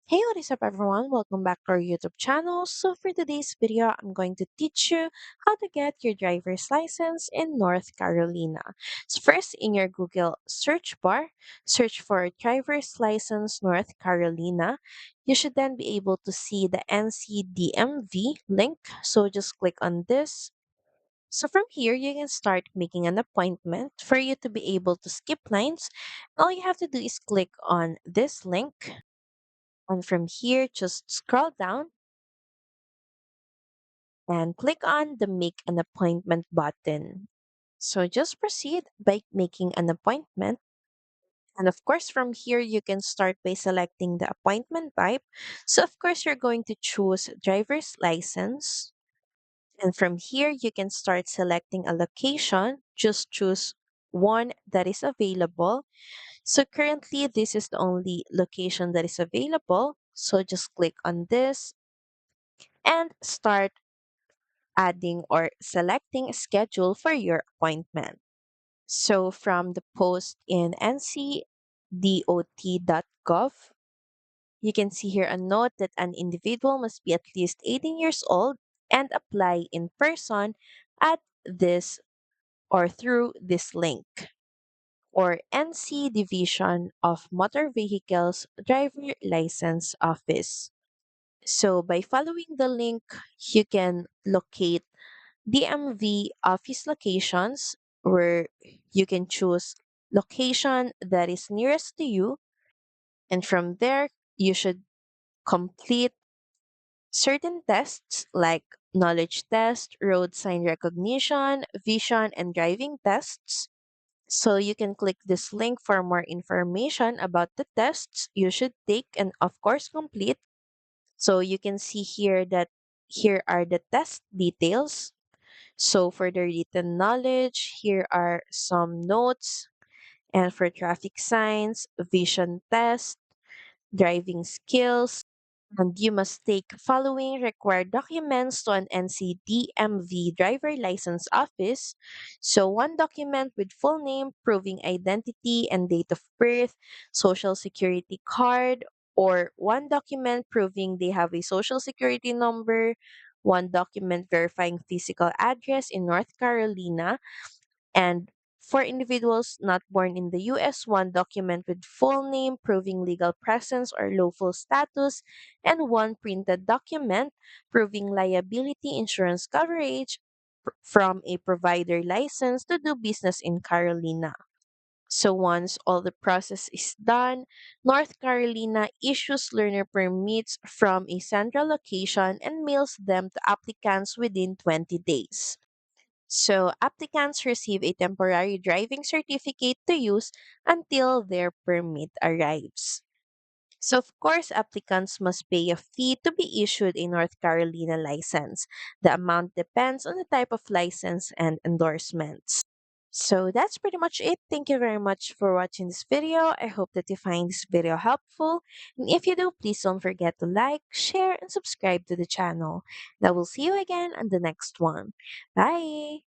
Hey, what is up everyone? Welcome back to our YouTube channel. So for today's video, I'm going to teach you how to get your driver's license in North Carolina. So first, in your Google search bar, search for driver's license North Carolina. You should then be able to see the NCDMV link. So just click on this. So from here, you can start making an appointment for you to be able to skip lines. All you have to do is click on this link, and from here, just scroll down and click on the Make an Appointment button. So just proceed by making an appointment. And of course, from here, you can start by selecting the appointment type. So, of course, you're going to choose driver's license. And from here, you can start selecting a location. Just choose one that is available. So, currently, this is the only location that is available. So, just click on this and start adding or selecting a schedule for your appointment. So from the post in ncdot.gov, you can see here a note that an individual must be at least 18 years old and apply in person at this or through this link or NC Division of Motor Vehicles Driver License Office. So by following the link, you can locate DMV office locations where you can choose location that is nearest to you, and from there you should complete certain tests like knowledge test, road sign recognition, vision and driving tests. So you can click this link for more information about the tests you should take and of course complete. So you can see here that here are the test details. So for the written knowledge, here are some notes. And for traffic signs, vision test, driving skills, and you must take following required documents to an NCDMV driver license office. So one document with full name proving identity and date of birth, social security card, or one document proving they have a social security number, one document verifying physical address in North Carolina, and for individuals not born in the US, one document with full name proving legal presence or lawful status, and one printed document proving liability insurance coverage from a provider licensed to do business in Carolina. So once all the process is done, North Carolina issues learner permits from a central location and mails them to applicants within 20 days. So, applicants receive a temporary driving certificate to use until their permit arrives. So, of course, applicants must pay a fee to be issued a North Carolina license. The amount depends on the type of license and endorsements. So, that's pretty much it. Thank you very much for watching this video. I hope that you find this video helpful. And if you do, please don't forget to like, share, and subscribe to the channel. And I will see you again on the next one. Bye!